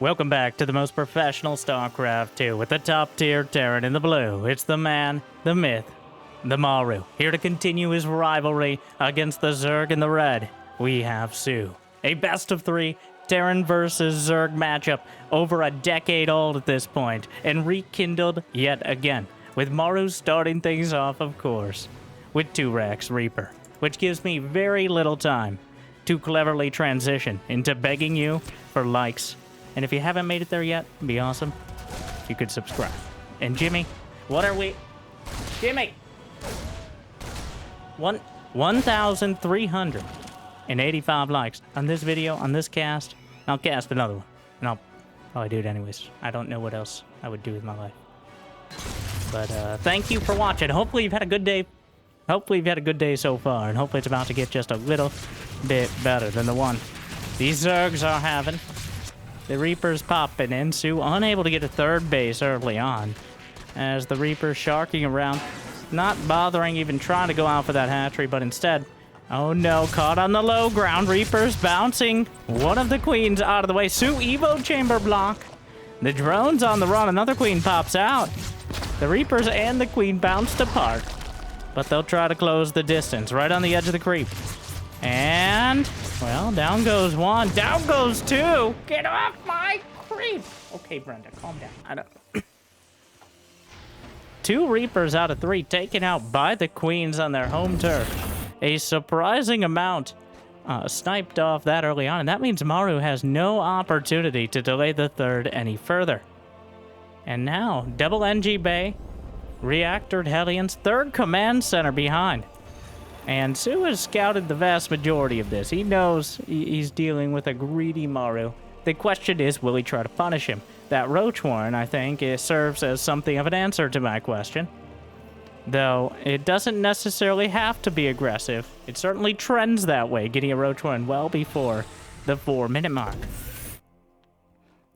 Welcome back to the most professional StarCraft 2 with the top tier Terran in the blue. It's the man, the myth, the Maru, here to continue his rivalry against the Zerg in the red. We have Sue. A best of 3 Terran versus Zerg matchup over a decade old at this point, and rekindled yet again, with Maru starting things off, of course, with 2 Rex Reaper, which gives me very little time to cleverly transition into begging you for likes. And if you haven't made it there yet, it'd be awesome if you could subscribe. And Jimmy, what are we? Jimmy! 1,385 likes on this video, on this cast. I'll cast another one. And I'll probably do it anyways. I don't know what else I would do with my life. But thank you for watching. Hopefully you've had a good day. Hopefully you've had a good day so far. And hopefully it's about to get just a little bit better than the one these Zergs are having. The Reaper's popping in. Sue unable to get a third base early on, as the Reaper's sharking around, not bothering even trying to go out for that hatchery, but instead, oh no, caught on the low ground. Reaper's bouncing one of the queens out of the way. Sue Evo chamber block. The drone's on the run. Another queen pops out. The Reapers and the queen bounced apart, but they'll try to close the distance right on the edge of the creep. And, well, down goes 1. Down goes 2. Get off my creep. Okay, Brenda, calm down. I don't... 2 Reapers out of 3 taken out by the queens on their home turf. A surprising amount sniped off that early on, and that means Maru has no opportunity to delay the third any further. And now, double NG Bay, reactored Hellions, third command center behind. And Sue has scouted the vast majority of this. He knows he's dealing with a greedy Maru. The question is, will he try to punish him? That Roach Warren, I think, serves as something of an answer to my question. Though, it doesn't necessarily have to be aggressive. It certainly trends that way, getting a Roach Warren well before the 4-minute mark.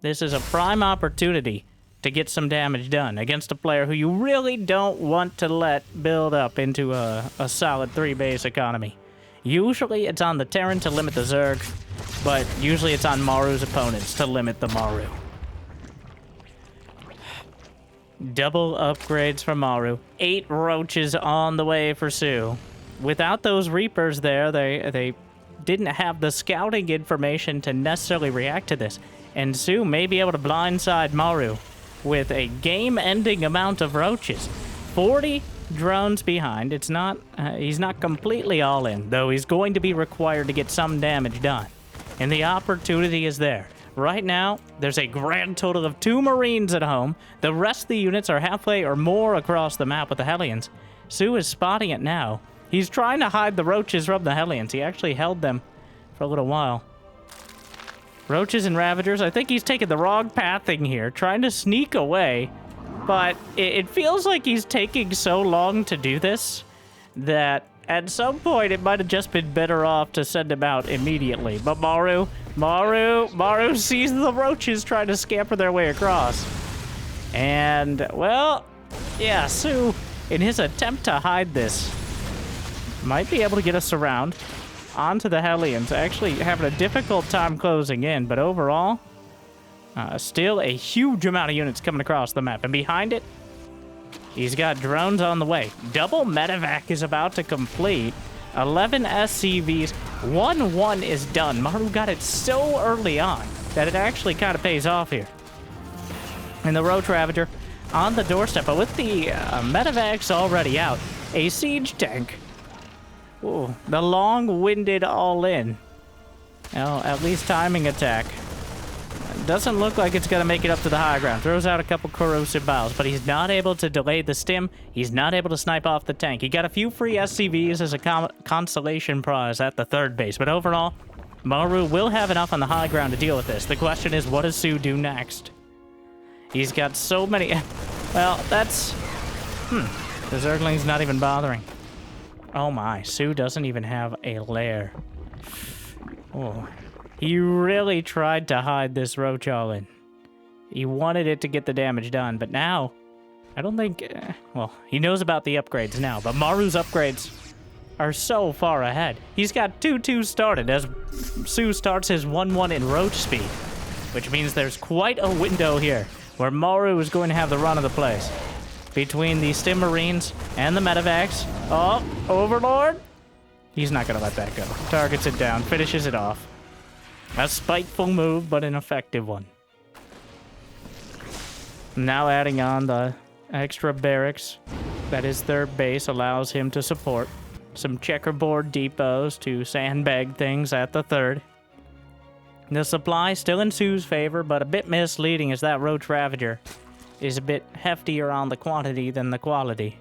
This is a prime opportunity to get some damage done against a player who you really don't want to let build up into a solid 3-base economy. Usually it's on the Terran to limit the Zerg, but usually it's on Maru's opponents to limit the Maru. Double upgrades for Maru. 8 roaches on the way for Sue. Without those Reapers there, they didn't have the scouting information to necessarily react to this. And Sue may be able to blindside Maru with a game-ending amount of roaches. 40 drones behind. It's not, he's not completely all in, though he's going to be required to get some damage done. And the opportunity is there. Right now, there's a grand total of 2 Marines at home. The rest of the units are halfway or more across the map with the Hellions. Sue is spotting it now. He's trying to hide the roaches from the Hellions. He actually held them for a little while. Roaches and Ravagers, I think he's taking the wrong pathing here, trying to sneak away. But it feels like he's taking so long to do this that at some point it might have just been better off to send him out immediately. But Maru sees the roaches trying to scamper their way across. And, well, yeah, Sue, in his attempt to hide this, might be able to get us around onto the Hellions. Actually having a difficult time closing in, but overall, still a huge amount of units coming across the map. And behind it, he's got drones on the way. Double medevac is about to complete. 11 SCVs. 1-1 is done. Maru got it so early on that it actually kind of pays off here. And the Roach Ravager on the doorstep. But with the medevacs already out, a siege tank. Ooh, the long-winded all-in. Well, at least timing attack. Doesn't look like it's going to make it up to the high ground. Throws out a couple corrosive bows, but he's not able to delay the stim. He's not able to snipe off the tank. He got a few free SCVs as a consolation prize at the 3rd base, but overall, Maru will have enough on the high ground to deal with this. The question is, what does Sue do next? He's got so many... Well, that's... The Zergling's not even bothering. Oh my, Sue doesn't even have a lair. Oh... He really tried to hide this Roach all-in. He wanted it to get the damage done, but now, I don't think... well, he knows about the upgrades now, but Maru's upgrades are so far ahead. He's got 2-2 started as Sue starts his 1-1 in Roach speed. which means there's quite a window here where Maru is going to have the run of the place. Between the Stim Marines and the Medivacs. Oh, Overlord? He's not going to let that go. Targets it down, finishes it off. A spiteful move, but an effective one. Now adding on the extra barracks. That is their base, allows him to support some checkerboard depots to sandbag things at the 3rd. The supply still in Sue's favor, but a bit misleading as that Roach Ravager is a bit heftier on the quantity than the quality.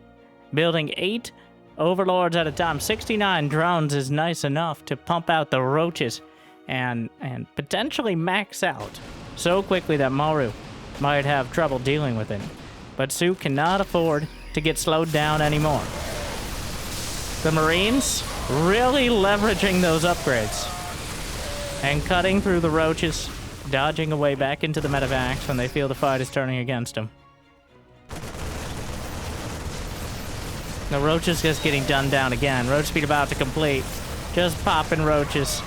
Building 8 Overlords at a time, 69 drones is nice enough to pump out the Roaches and potentially max out so quickly that Maru might have trouble dealing with it. But Sue cannot afford to get slowed down anymore. The Marines really leveraging those upgrades and cutting through the Roaches, dodging away back into the Medivacs when they feel the fight is turning against them. The Roaches just getting done down again. Roach speed about to complete. Just popping Roaches.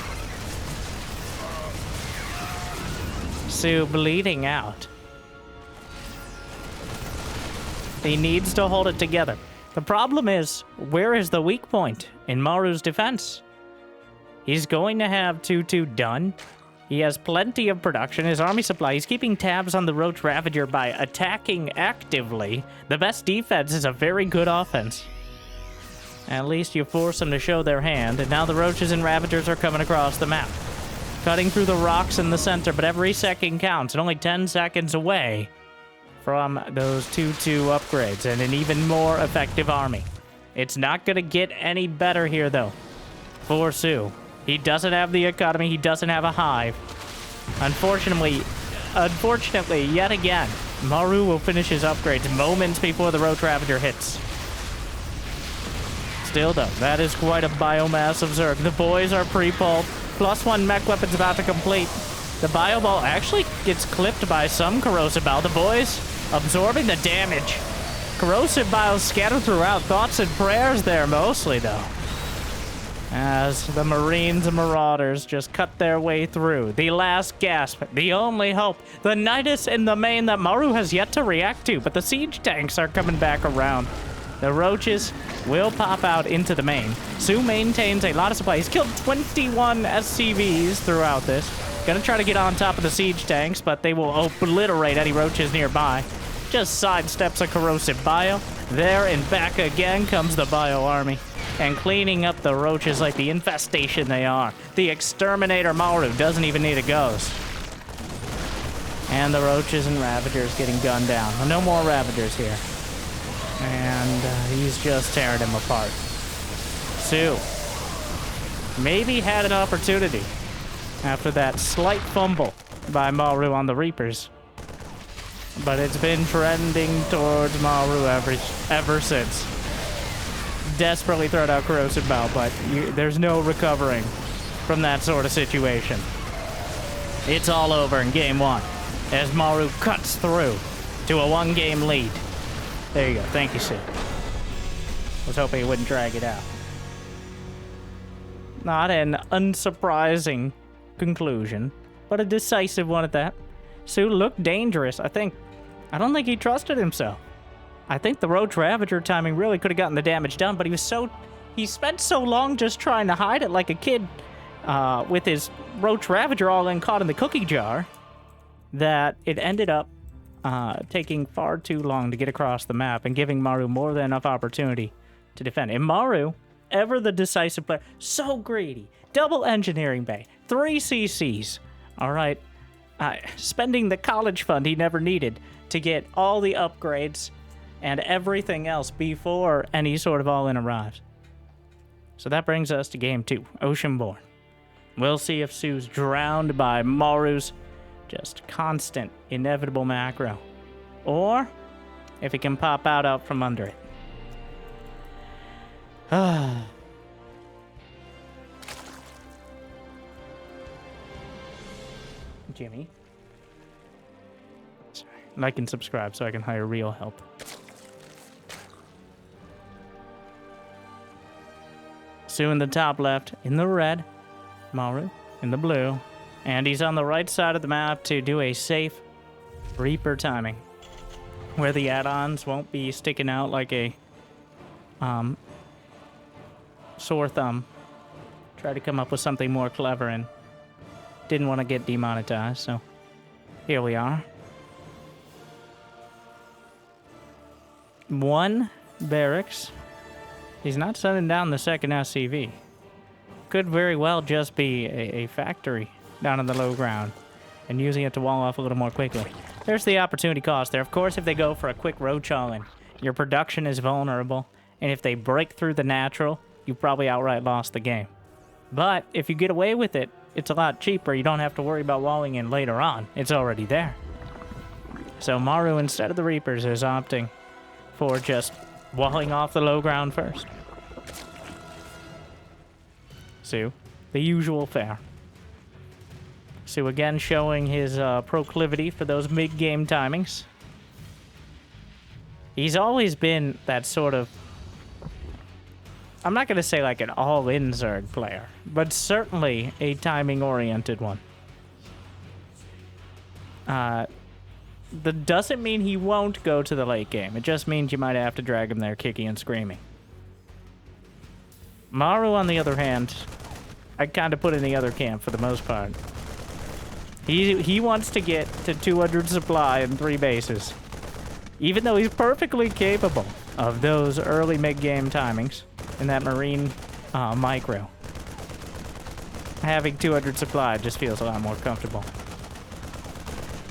Sue bleeding out. He needs to hold it together. The problem is, where is the weak point in Maru's defense? He's going to have 2-2 done. He has plenty of production. His army supply, he's keeping tabs on the Roach Ravager by attacking actively. The best defense is a very good offense. At least you force them to show their hand, and now the Roaches and Ravagers are coming across the map. Cutting through the rocks in the center, but every second counts, and only 10 seconds away from those 2-2 upgrades and an even more effective army. It's not going to get any better here, though, for Sue. He doesn't have the economy. He doesn't have a hive. Unfortunately, yet again, Maru will finish his upgrades moments before the Roach Ravager hits. Still, though, that is quite a biomass of Zerg. The boys are pre-pulled. +1 mech weapon's about to complete. The bio ball actually gets clipped by some corrosive bile. The boys absorbing the damage. Corrosive bile scattered throughout. Thoughts and prayers there mostly, though, as the Marines and Marauders just cut their way through. The last gasp, the only hope, the Nidus in the main that Maru has yet to react to, but the siege tanks are coming back around. The Roaches will pop out into the main. Sue maintains a lot of supply. He's killed 21 SCVs throughout this. Gonna try to get on top of the siege tanks, but they will obliterate any Roaches nearby. Just sidesteps a corrosive bio. There and back again comes the bio army, and cleaning up the Roaches like the infestation they are. The exterminator Maru doesn't even need a ghost. And the Roaches and Ravagers getting gunned down. No more Ravagers here. And he's just tearing them apart. Sue maybe had an opportunity after that slight fumble by Maru on the Reapers, but it's been trending towards Maru ever since. Desperately thrown out corrosive bile, but there's no recovering from that sort of situation. It's all over in game 1 as Maru cuts through to a 1-game lead. There you go. Thank you, Sue. Was hoping he wouldn't drag it out. Not an unsurprising conclusion, but a decisive one at that. Sue looked dangerous. I don't think he trusted himself. I think the Roach Ravager timing really could have gotten the damage done, but he spent so long just trying to hide it like a kid with his Roach Ravager all in caught in the cookie jar that it ended up taking far too long to get across the map and giving Maru more than enough opportunity to defend. And Maru, ever the decisive player, so greedy. Double engineering bay, 3 CCs. All right, spending the college fund he never needed to get all the upgrades and everything else before any sort of all-in arrives. So that brings us to game 2, Oceanborn. We'll see if Sue's drowned by Maru's just constant, inevitable macro, or if it can pop out from under it. Jimmy. Sorry. Like and subscribe so I can hire real help. Sue in the top left, in the red. Maru in the blue. And he's on the right side of the map to do a safe Reaper timing, where the add-ons won't be sticking out like a sore thumb. Try to come up with something more clever and didn't want to get demonetized, so here we are. 1 barracks. He's not sending down the second SCV. Could very well just be a factory down on the low ground and using it to wall off a little more quickly. There's the opportunity cost there. Of course, if they go for a quick roach all-in, your production is vulnerable, and if they break through the natural, you probably outright lost the game. But if you get away with it, it's a lot cheaper. You don't have to worry about walling in later on. It's already there. So Maru, instead of the Reapers, is opting for just walling off the low ground first. So, the usual fare. So again, showing his proclivity for those mid-game timings. He's always been that sort of... I'm not going to say like an all-in Zerg player, but certainly a timing-oriented one. That doesn't mean he won't go to the late game. It just means you might have to drag him there kicking and screaming. Maru, on the other hand, I kind of put in the other camp for the most part. He wants to get to 200 supply and 3 bases. Even though he's perfectly capable of those early mid-game timings in that Marine micro. Having 200 supply just feels a lot more comfortable.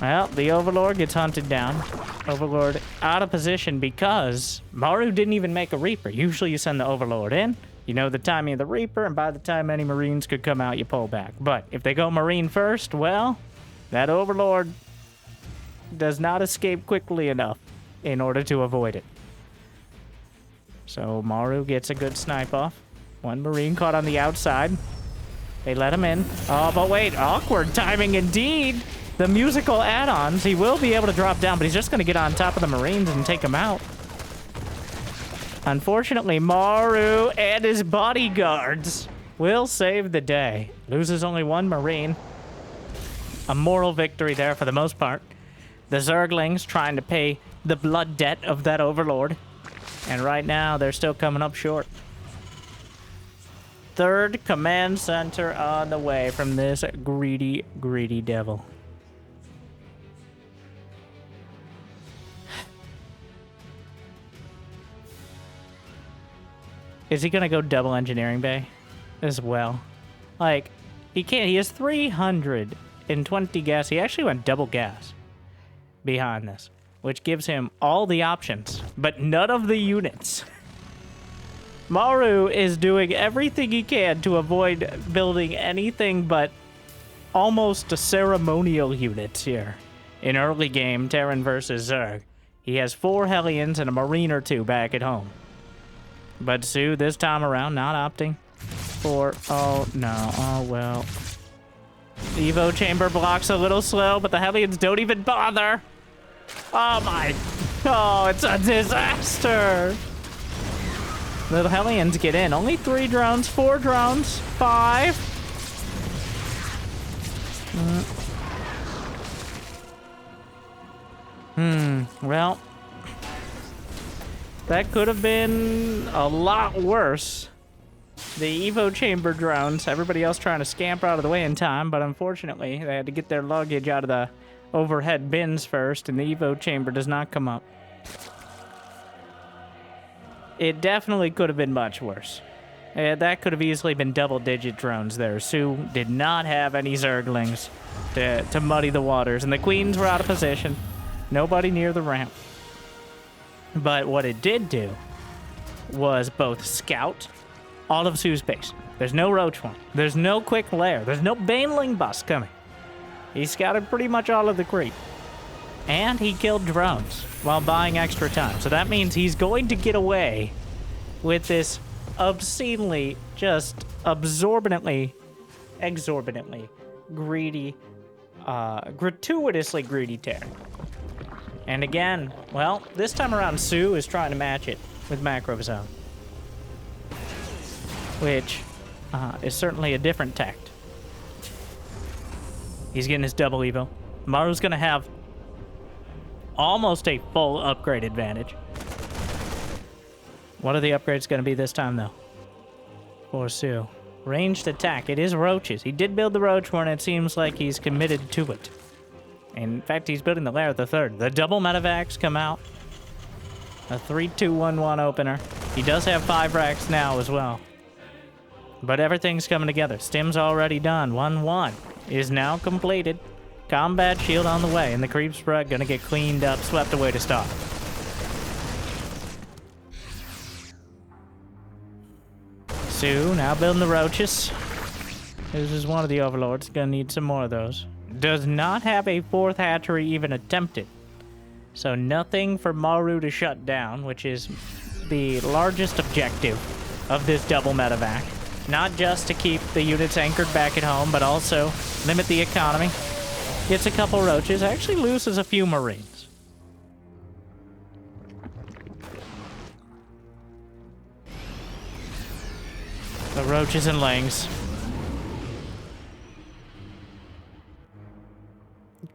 Well, the Overlord gets hunted down. Overlord out of position because Maru didn't even make a Reaper. Usually you send the Overlord in, you know the timing of the Reaper, and by the time any Marines could come out, you pull back. But if they go Marine first, well, that Overlord does not escape quickly enough in order to avoid it. So Maru gets a good snipe off. 1 Marine caught on the outside. They let him in. Oh, but wait, awkward timing indeed. The musical add-ons, he will be able to drop down, but he's just going to get on top of the Marines and take them out. Unfortunately, Maru and his bodyguards will save the day. Loses only 1 Marine. A moral victory there for the most part. The Zerglings trying to pay the blood debt of that Overlord. And right now, they're still coming up short. 3rd command center on the way from this greedy, greedy devil. Is he gonna go double engineering bay as well? Like, he can't. He has 320 gas. He actually went double gas behind this, which gives him all the options, but none of the units. Maru is doing everything he can to avoid building anything but almost ceremonial units here in early game Terran versus Zerg. He has 4 Hellions and a Marine or 2 back at home. But Sue, this time around, not opting for... Oh, no. Oh, well. The Evo chamber blocks a little slow, but the Hellions don't even bother. Oh, my... Oh, it's a disaster. The Hellions get in. Only 3 drones, 4 drones, 5. Well... That could have been a lot worse. The Evo chamber drones, everybody else trying to scamper out of the way in time, but unfortunately, they had to get their luggage out of the overhead bins first, and the Evo chamber does not come up. It definitely could have been much worse. That could have easily been double-digit drones there. Sue did not have any Zerglings to muddy the waters, and the Queens were out of position. Nobody near the ramp. But what it did do was both scout all of Sue's base. There's no roach one. There's no quick lair. There's no Baneling bus coming. He scouted pretty much all of the creep. And he killed drones while buying extra time. So that means he's going to get away with this obscenely, just exorbitantly greedy, gratuitously greedy Terran. And again, well, this time around, Sue is trying to match it with Macro Zone, which is certainly a different tact. He's getting his double evo. Maru's gonna have almost a full upgrade advantage. What are the upgrades gonna be this time, though? For Sue. Ranged attack. It is roaches. He did build the roach one, and it seems like he's committed to it. In fact, he's building the lair the third. The double medevacs come out. A 3-2-1-1 opener. He does have 5 racks now as well. But everything's coming together. Stim's already done. 1-1 is now completed. Combat shield on the way, and the creep spread gonna get cleaned up, swept away to stop. Sue now building the roaches. This is one of the overlords. Gonna need some more of those. Does not have a 4th hatchery even attempted. So nothing for Maru to shut down, which is the largest objective of this double medevac. Not just to keep the units anchored back at home, but also limit the economy. Gets a couple roaches, actually loses a few marines. The roaches and lings.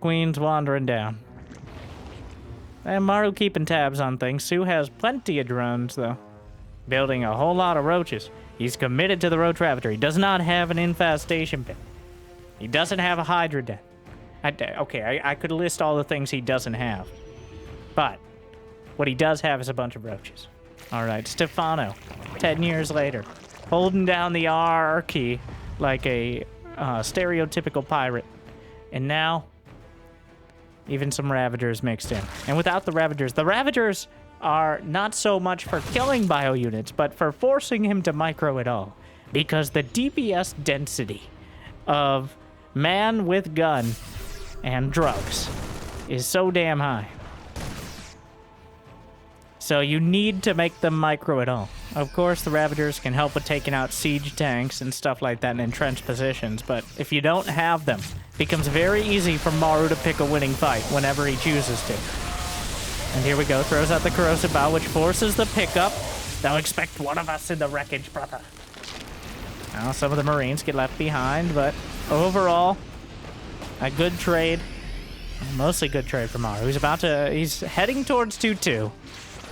Queen's wandering down. And Maru keeping tabs on things. Sue has plenty of drones, though. Building a whole lot of roaches. He's committed to the roach ravager. He does not have an infestation pit. He doesn't have a hydra den. I could list all the things he doesn't have. But what he does have is a bunch of roaches. All right, Stefano, 10 years later, holding down the R key like a stereotypical pirate. And now, even some Ravagers mixed in. And without the Ravagers are not so much for killing bio units, but for forcing him to micro it all. Because the DPS density of man with gun and drugs is so damn high. So you need to make them micro it all. Of course, the Ravagers can help with taking out siege tanks and stuff like that in entrenched positions, but if you don't have them, it becomes very easy for Maru to pick a winning fight whenever he chooses to. And here we go, throws out the corrosive bow, which forces the pickup. They'll expect one of us in the wreckage, brother. Now some of the Marines get left behind, but overall, a good trade. Mostly good trade for Maru. He's heading towards 2-2.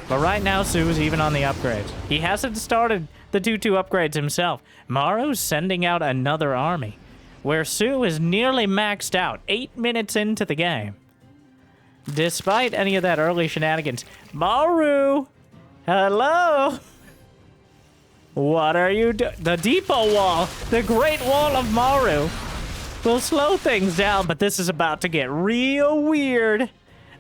But right now, Sue's even on the upgrades. He hasn't started the 2-2 upgrades himself. Maru's sending out another army, where Sue is nearly maxed out 8 minutes into the game. Despite any of that early shenanigans. Maru! Hello! What are you doing? The depot wall, the Great Wall of Maru, will slow things down, but this is about to get real weird.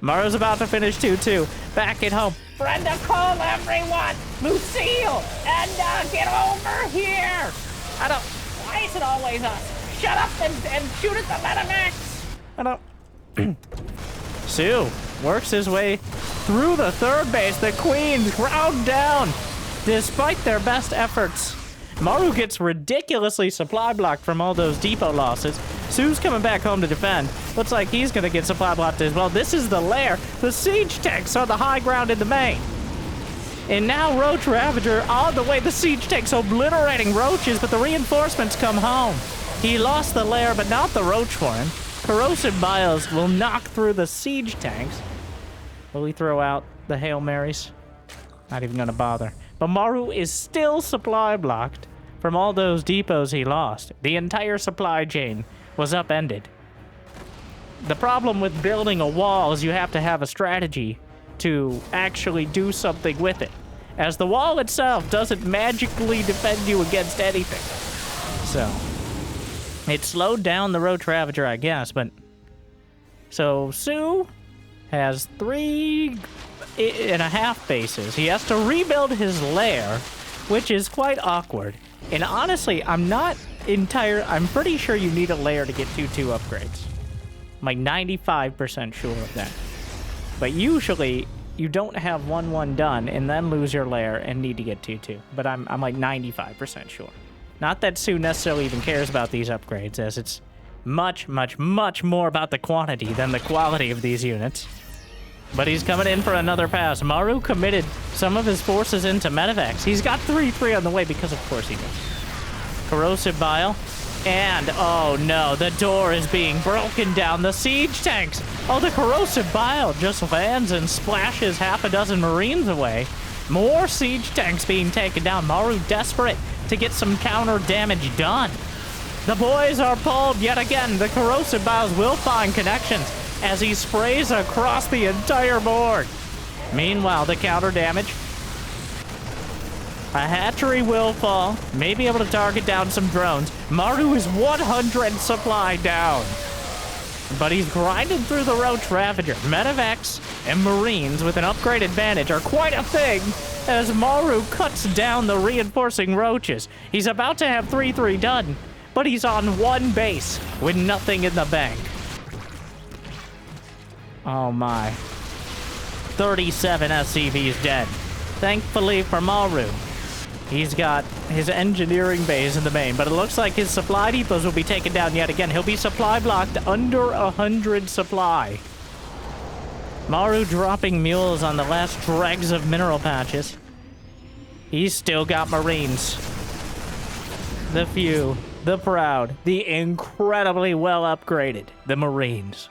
Maru's about to finish 2-2. Back at home. Brenda, call everyone! Lucille! Edna, get over here! Why is it always us? Shut up and shoot at the medevacs! Sue works his way through the third base. The Queens ground down. Despite their best efforts, Maru gets ridiculously supply blocked from all those depot losses. Sue's coming back home to defend. Looks like he's going to get supply blocked as well. This is the lair. The siege tanks are the high ground in the main. And now Roach Ravager on the way. The siege tanks obliterating roaches, but the reinforcements come home. He lost the lair, but not the roach one. Corrosive bios will knock through the siege tanks. Will he throw out the Hail Marys? Not even going to bother. But Maru is still supply blocked from all those depots he lost. The entire supply chain was upended. The problem with building a wall is you have to have a strategy to actually do something with it, as the wall itself doesn't magically defend you against anything. So it slowed down the Roach Ravager, I guess, but so Sue has 3.5 bases. He has to rebuild his lair, which is quite awkward. And honestly, I'm pretty sure you need a lair to get 2-2 upgrades. I'm like 95% sure of that. But usually, you don't have 1-1 done and then lose your lair and need to get 2-2. But I'm like 95% sure. Not that Sue necessarily even cares about these upgrades, as it's much, much, much more about the quantity than the quality of these units. But he's coming in for another pass. Maru committed some of his forces into medevacs. He's got 3-3 on the way because of course he does. Corrosive Bile And, oh no, the door is being broken down. The siege tanks. Oh, the corrosive bile just lands and splashes half a dozen Marines away. More siege tanks being taken down. Maru desperate to get some counter damage done. The boys are pulled yet again. The corrosive biles will find connections as he sprays across the entire board. Meanwhile, the counter damage. A hatchery will fall, may be able to target down some drones. Maru is 100 supply down. But he's grinding through the Roach Ravager. Medevacs and Marines with an upgrade advantage are quite a thing as Maru cuts down the reinforcing Roaches. He's about to have 3-3 done, but he's on one base with nothing in the bank. Oh my. 37 SCVs dead. Thankfully for Maru. He's got his engineering base in the main, but it looks like his supply depots will be taken down yet again. He'll be supply blocked under 100 supply. Maru dropping mules on the last dregs of mineral patches. He's still got Marines. The few, the proud, the incredibly well upgraded, the Marines.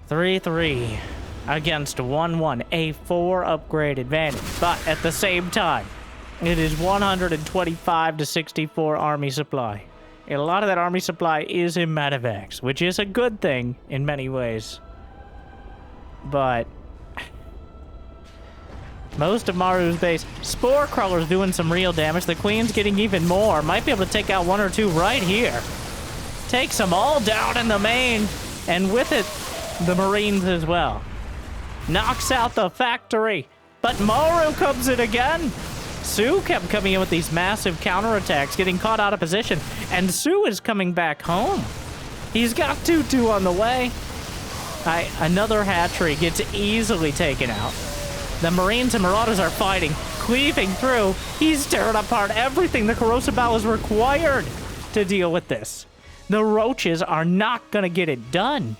3-3. Against 1-1, a 4 upgrade advantage. But at the same time, it is 125 to 64 army supply. And a lot of that army supply is in medevacs, which is a good thing in many ways. But most of Maru's base, Spore Crawler's doing some real damage. The Queen's getting even more. Might be able to take out 1 or 2 right here. Takes them all down in the main, and with it, the Marines as well. Knocks out the factory, but Maru comes in again. Sue kept coming in with these massive counterattacks, getting caught out of position, and Sue is coming back home. He's got 2-2 on the way. Another hatchery gets easily taken out. The Marines and Marauders are fighting, cleaving through. He's tearing apart everything. The corrosive bile is required to deal with this. The Roaches are not going to get it done.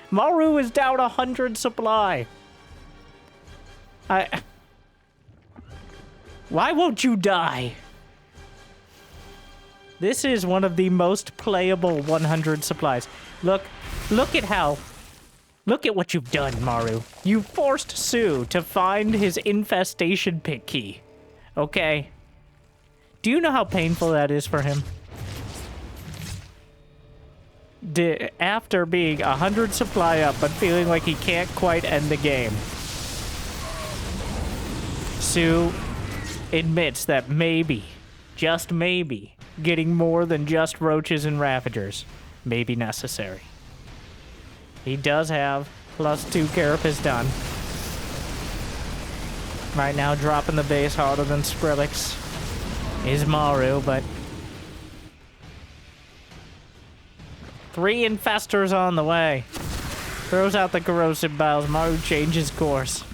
Maru is down 100 supply. Why won't you die? This is one of the most playable 100 supplies. Look at what you've done, Maru. You forced Sue to find his infestation pick key. Okay? Do you know how painful that is for him? After being 100 supply up, but feeling like he can't quite end the game, Sue admits that maybe, just maybe, getting more than just Roaches and Ravagers may be necessary. He does have +2 Carapace done. Right now, dropping the base harder than Skrillex is Maru, but 3 infestors on the way. Throws out the corrosive biles. Maru changes course.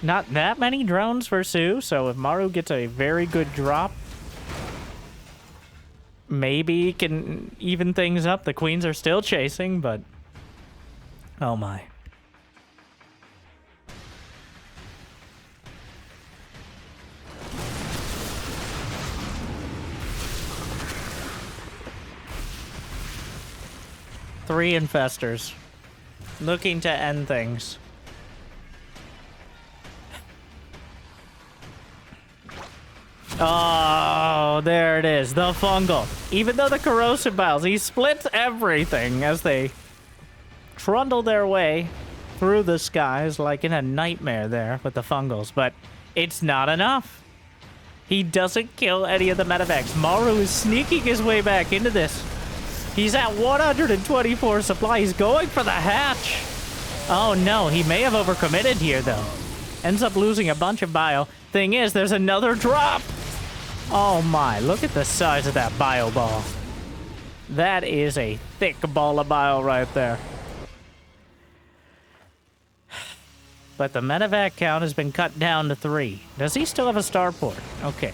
Not that many drones for Sue, so if Maru gets a very good drop, maybe he can even things up. The Queens are still chasing, but oh my. Three infestors. Looking to end things. Oh, there it is. The fungal. Even though the corrosive biles, he splits everything as they trundle their way through the skies like in a nightmare there with the fungals. But it's not enough. He doesn't kill any of the medevacs. Maru is sneaking his way back into this. He's at 124 supply. He's going for the hatch. Oh no, he may have overcommitted here though. Ends up losing a bunch of bio. Thing is, there's another drop. Oh my, look at the size of that bio ball. That is a thick ball of bio right there. But the medevac count has been cut down to 3. Does he still have a starport? Okay,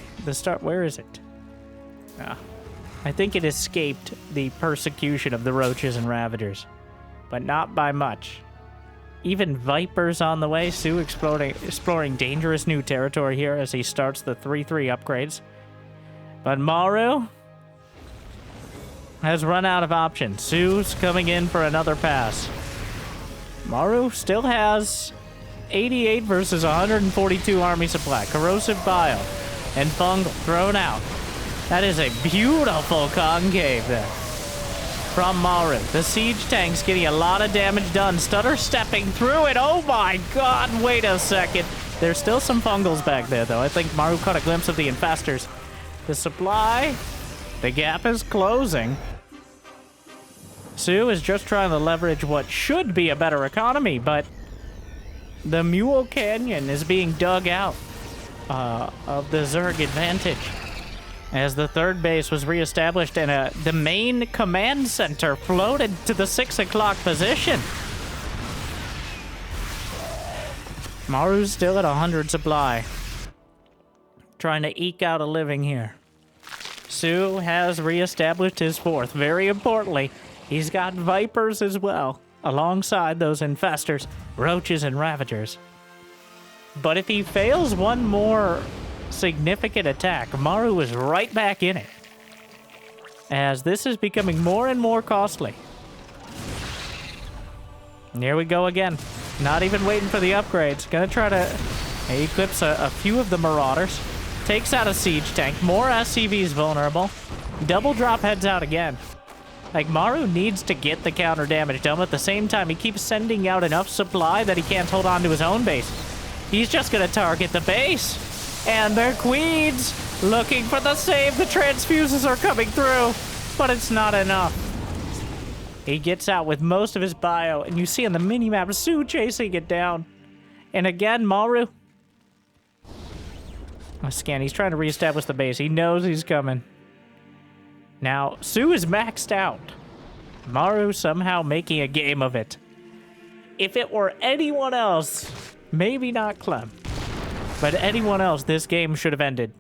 where is it? Ah. I think it escaped the persecution of the Roaches and Ravagers, but not by much. Even Vipers on the way. Sue exploring dangerous new territory here as he starts the 3-3 upgrades. But Maru has run out of options. Sue's coming in for another pass. Maru still has 88 versus 142 army supply. Corrosive Bile and Fungal thrown out. That is a beautiful concave there from Maru. The siege tank's getting a lot of damage done. Stutter stepping through it. Oh my god, wait a second. There's still some Fungals back there, though. I think Maru caught a glimpse of the Infestors. The supply, the gap is closing. Sue is just trying to leverage what should be a better economy, but the Mule Canyon is being dug out of the Zerg advantage as the third base was reestablished and the main command center floated to the 6 o'clock position. Maru's still at 100 supply, trying to eke out a living here. Sue has reestablished his fourth. Very importantly, he's got Vipers as well, alongside those Infestors, Roaches, and Ravagers. But if he fails one more significant attack, Maru is right back in it, as this is becoming more and more costly. And here we go again. Not even waiting for the upgrades. Gonna try to eclipse a few of the Marauders. Takes out a siege tank. More SCVs vulnerable. Double drop heads out again. Like, Maru needs to get the counter damage done, but at the same time, he keeps sending out enough supply that he can't hold on to his own base. He's just gonna target the base. And their queens looking for the save. The transfuses are coming through, but it's not enough. He gets out with most of his bio, and you see on the minimap Sue chasing it down. And again, Maru. Scan, he's trying to reestablish the base. He knows he's coming. Now, Sue is maxed out. Maru somehow making a game of it. If it were anyone else, maybe not Clem, but anyone else, this game should have ended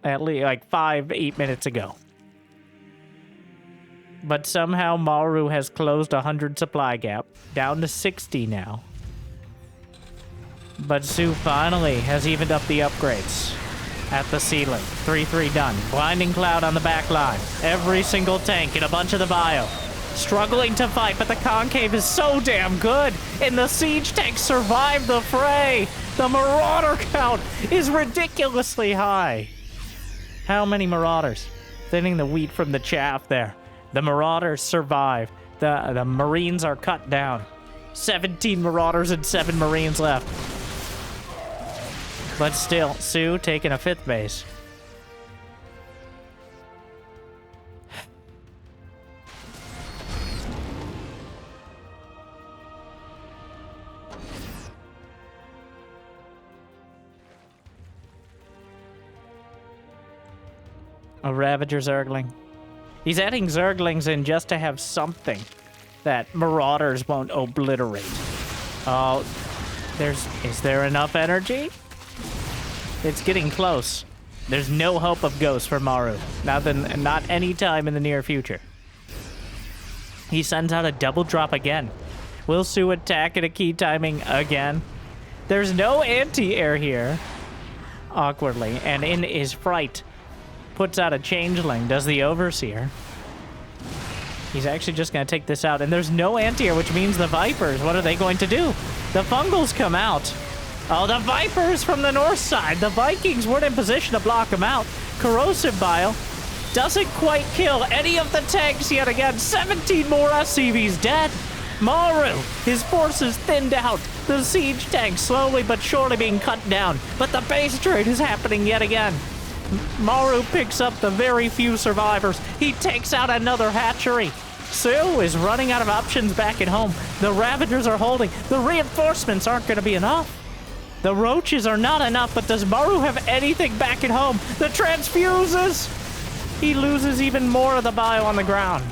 at least like 5-8 minutes ago. But somehow Maru has closed 100 supply gap, down to 60 now. But Sue finally has evened up the upgrades at the ceiling. 3-3 done. Blinding Cloud on the back line. Every single tank in a bunch of the bio. Struggling to fight, but the concave is so damn good. And the siege tanks survive the fray. The Marauder count is ridiculously high. How many Marauders? Thinning the wheat from the chaff there. The Marauders survive. The Marines are cut down. 17 Marauders and 7 Marines left. But still, Sue taking a 5th base. A Ravager Zergling. He's adding Zerglings in just to have something that Marauders won't obliterate. Oh, is there enough energy? It's getting close. There's no hope of ghosts for Maru. Not any time in the near future. He sends out a double drop again. Will Sue attack at a key timing again? There's no anti-air here. Awkwardly. And in his fright, puts out a changeling, does the Overseer. He's actually just going to take this out. And there's no anti-air, which means the Vipers, what are they going to do? The Fungals come out. Oh, the Vipers from the north side. The Vikings weren't in position to block them out. Corrosive Bile doesn't quite kill any of the tanks yet again. 17 more SCVs dead. Maru, his forces thinned out. The siege tanks slowly but surely being cut down. But the base trade is happening yet again. Maru picks up the very few survivors. He takes out another hatchery. Sue is running out of options back at home. The Ravagers are holding. The reinforcements aren't going to be enough. The Roaches are not enough, but does Maru have anything back at home? The transfuses! He loses even more of the bio on the ground.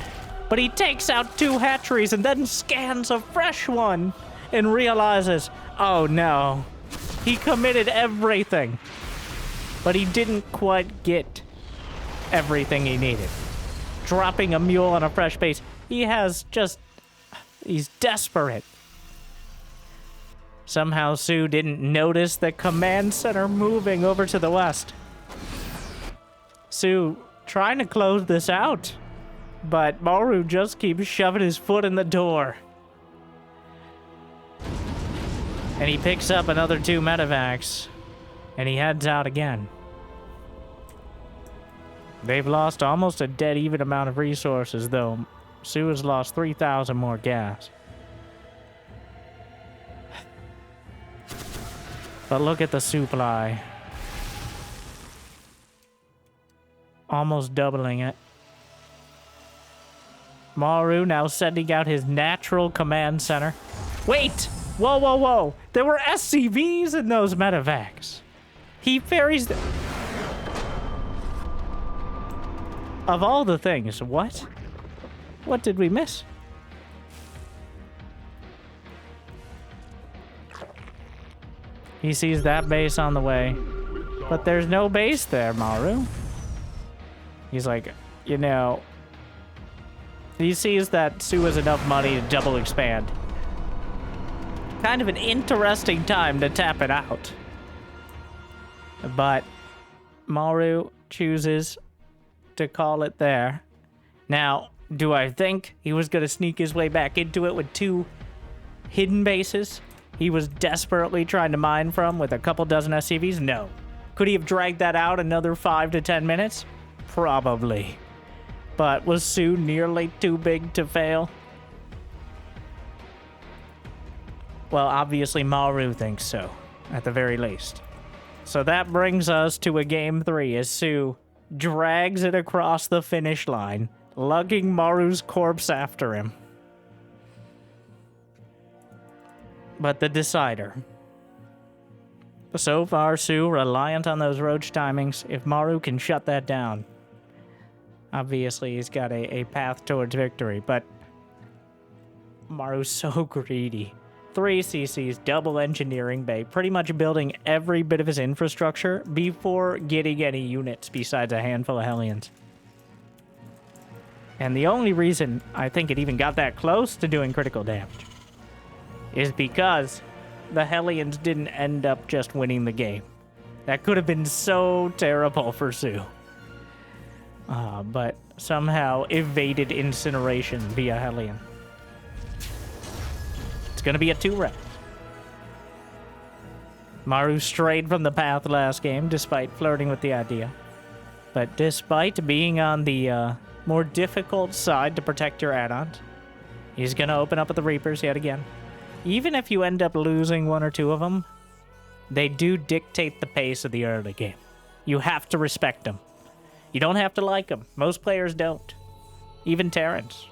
But he takes out 2 hatcheries and then scans a fresh one and realizes, oh no, he committed everything. But he didn't quite get everything he needed. Dropping a mule on a fresh base. He's desperate. Somehow Sue didn't notice the command center moving over to the west. Sue trying to close this out, but Maru just keeps shoving his foot in the door. And he picks up another 2 medevacs, and he heads out again. They've lost almost a dead even amount of resources, though. Sue has lost 3,000 more gas. But look at the supply. Almost doubling it. Maru now sending out his natural command center. Wait! Whoa, whoa, whoa! There were SCVs in those medevacs. He ferries the... Of all the things, what? What did we miss? He sees that base on the way. But there's no base there, Maru. He's like, you know... He sees that Sue has enough money to double expand. Kind of an interesting time to tap it out. But Maru chooses to call it there. Now, do I think he was going to sneak his way back into it with 2 hidden bases he was desperately trying to mine from with a couple dozen SCVs? No. Could he have dragged that out another 5 to 10 minutes? Probably. But was Sue nearly too big to fail? Well, obviously Maru thinks so, at the very least. So that brings us to a game 3 as Sue drags it across the finish line, lugging Maru's corpse after him. But the decider. So far, Sue reliant on those roach timings. If Maru can shut that down, obviously he's got a path towards victory, but Maru's so greedy. 3 CCs, double engineering bay, pretty much building every bit of his infrastructure before getting any units besides a handful of Hellions. And the only reason I think it even got that close to doing critical damage is because the Hellions didn't end up just winning the game. That could have been so terrible for Sue. But somehow evaded incineration via Hellion. It's gonna be a 2-round. Maru strayed from the path last game, despite flirting with the idea. But despite being on the more difficult side to protect your add-ons, he's gonna open up with the Reapers yet again. Even if you end up losing 1 or 2 of them, they do dictate the pace of the early game. You have to respect them. You don't have to like them. Most players don't. Even Terrans.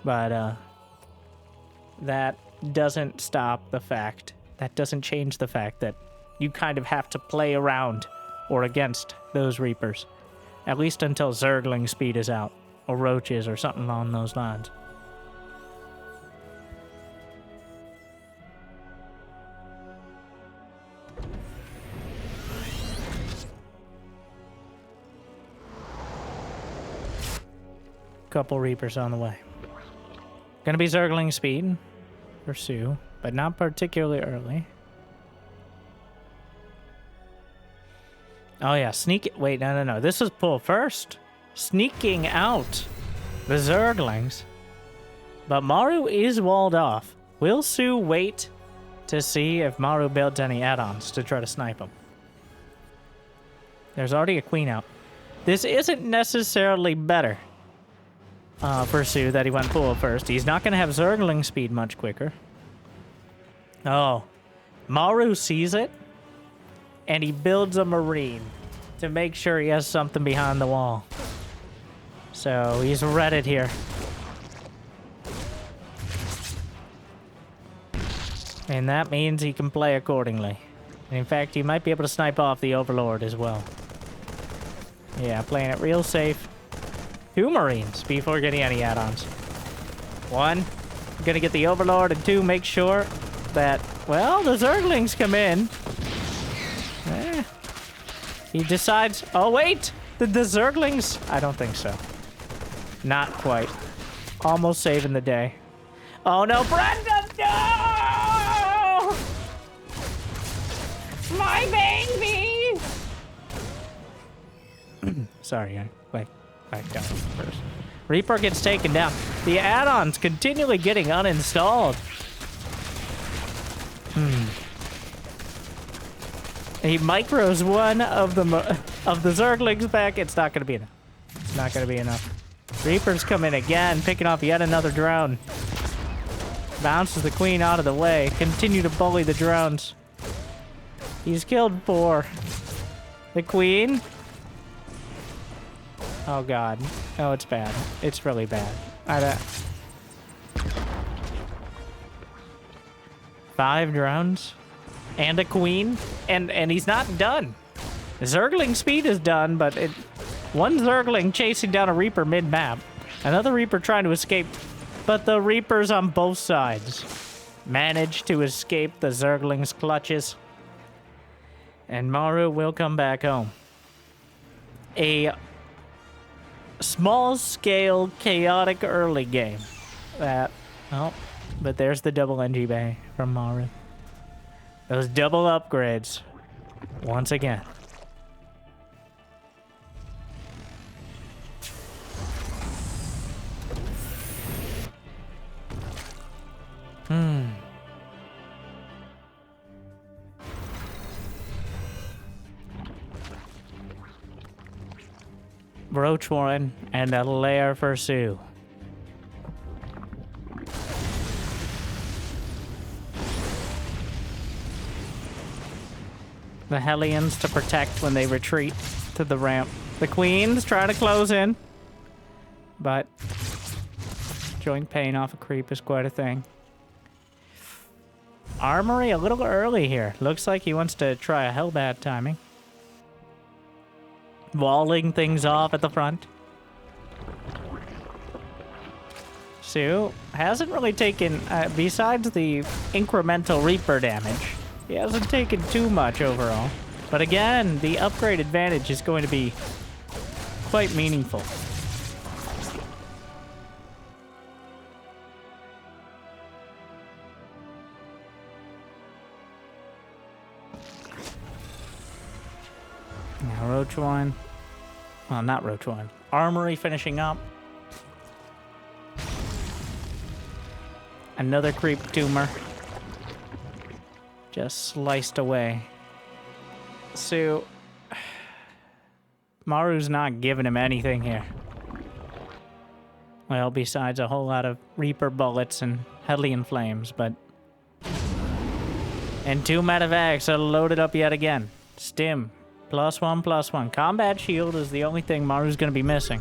But, that doesn't stop the fact, that doesn't change the fact that you kind of have to play around or against those Reapers. At least until Zergling speed is out, or Roaches, or something along those lines. Couple Reapers on the way. Gonna be Zergling speed for Sue, but not particularly early. Oh yeah, sneak it. Wait, no. This is pull first. Sneaking out the Zerglings. But Maru is walled off. Will Sue wait to see if Maru builds any add-ons to try to snipe him? There's already a queen out. This isn't necessarily better for Sue that he went pull first. He's not going to have Zergling speed much quicker. Oh. Maru sees it, and he builds a Marine to make sure he has something behind the wall. So he's read it here. And that means he can play accordingly. And in fact, he might be able to snipe off the Overlord as well. Yeah, playing it real safe. 2 Marines before getting any add-ons. 1, gonna get the Overlord, and 2, make sure that, well, the Zerglings come in. He decides, oh wait, the Zerglings? I don't think so. Not quite. Almost saving the day. Oh no, Brenda, no! My baby! Sorry, I back down first. Reaper gets taken down. The add-ons continually getting uninstalled. He micros one of the Zerglings back. It's not gonna be enough. It's not gonna be enough. Reapers come in again, picking off yet another drone. Bounces the queen out of the way. Continue to bully the drones. He's killed 4. The queen. Oh god. Oh, it's bad. It's really bad. 5 drones. And a queen. And he's not done. Zergling speed is done, but one Zergling chasing down a Reaper mid-map. Another Reaper trying to escape. But the Reapers on both sides manage to escape the Zergling's clutches. And Maru will come back home. A small-scale, chaotic early game. But there's the double NG Bay from Maru. Those double upgrades. Once again. Roach Warren and a lair for Sue. The Hellions to protect when they retreat to the ramp. The Queens try to close in, but joint pain off a creep is quite a thing. Armory a little early here. Looks like he wants to try a hell bad timing. Walling things off at the front. Sue hasn't really taken, besides the incremental Reaper damage, he hasn't taken too much overall. But again, the upgrade advantage is going to be quite meaningful. Now Roach Wine. Well, not Roach Wine. Armory finishing up. Another creep tumor. Just sliced away. So, Maru's not giving him anything here. Well, besides a whole lot of Reaper bullets and Hellion flames, but... And 2 medevacs are loaded up yet again. Stim. +1/+1. Combat shield is the only thing Maru's gonna be missing.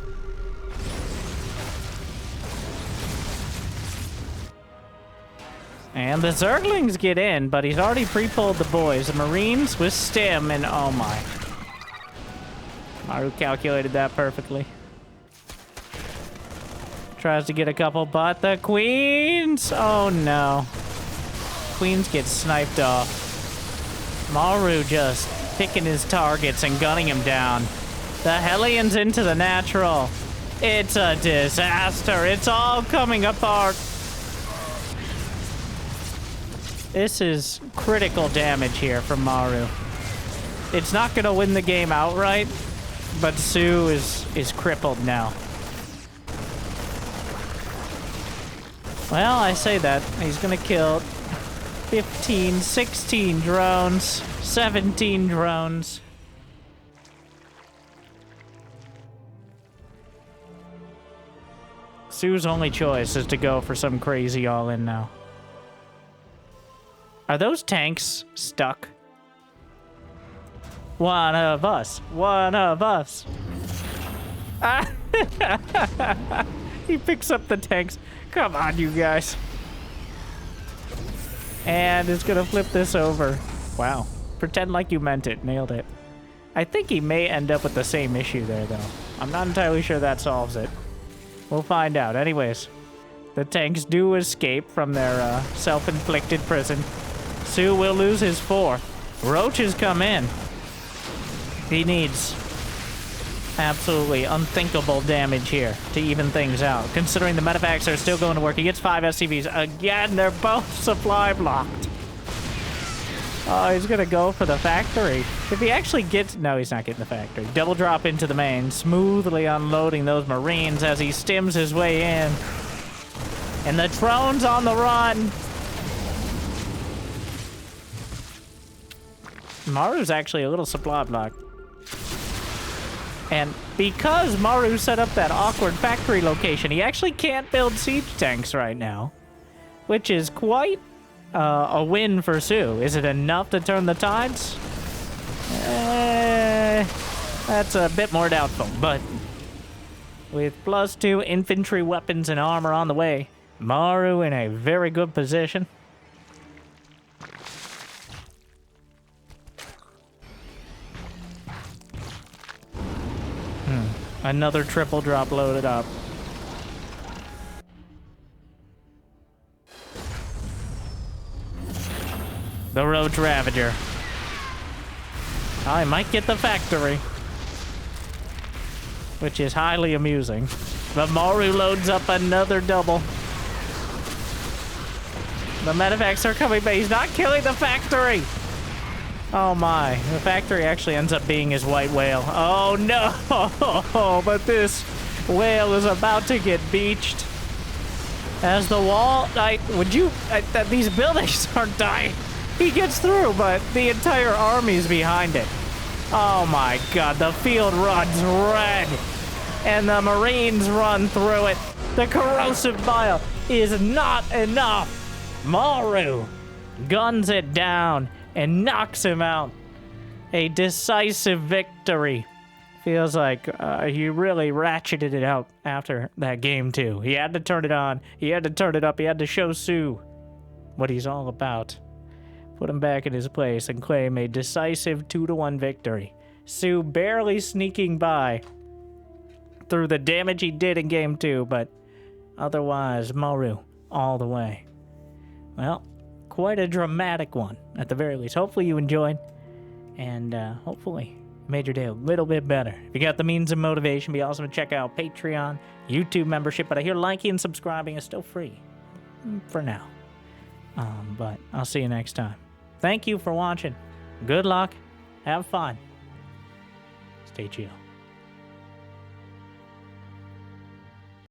And the Zerglings get in, but he's already pre-pulled the boys. The Marines with Stim, and oh my. Maru calculated that perfectly. Tries to get a couple, but the Queens! Oh no. Queens get sniped off. Maru just picking his targets and gunning him down. The Hellions into the natural. It's a disaster. It's all coming apart. This is critical damage here from Maru. It's not going to win the game outright, but Sue is crippled now. Well, I say that. He's going to kill 15, 16 drones, 17 drones. Sue's only choice is to go for some crazy all-in now. Are those tanks stuck? One of us. One of us. Ah. He picks up the tanks. Come on, you guys. And is gonna flip this over. Wow. Pretend like you meant it. Nailed it. I think he may end up with the same issue there, though. I'm not entirely sure that solves it. We'll find out. Anyways, the tanks do escape from their self-inflicted prison. Sue will lose his 4th. Roaches come in. He needs absolutely unthinkable damage here to even things out. Considering the medevacs are still going to work. He gets 5 SCVs. Again, they're both supply blocked. Oh, he's gonna go for the factory. If he actually gets... No, he's not getting the factory. Double drop into the main, smoothly unloading those Marines as he stims his way in. And the drone's on the run. Maru's actually a little supply block. And because Maru set up that awkward factory location, he actually can't build siege tanks right now, which is quite a win for Sue. Is it enough to turn the tides? That's a bit more doubtful, but with +2 infantry weapons and armor on the way, Maru in a very good position. Another triple drop loaded up. The Roach Ravager. I might get the factory, which is highly amusing. But Maru loads up another double. The medevacs are coming, but he's not killing the factory. Oh my, the factory actually ends up being his white whale. Oh no, but this whale is about to get beached. As the wall, these buildings aren't dying. He gets through, but the entire army's behind it. Oh my god, the field runs red. And the Marines run through it. The corrosive bile is not enough. Maru guns it down and knocks him out. A decisive victory. Feels like he really ratcheted it out after that game too. He had to turn it on. He had to turn it up. He had to show Sue what he's all about. Put him back in his place and claim a decisive 2-1 victory. Sue barely sneaking by through the damage he did in game 2, but otherwise Maru all the way. Well, quite a dramatic one, at the very least. Hopefully you enjoyed, and hopefully made your day a little bit better. If you got the means and motivation, be awesome to check out Patreon, YouTube membership, but I hear liking and subscribing is still free. For now. But I'll see you next time. Thank you for watching. Good luck. Have fun. Stay chill.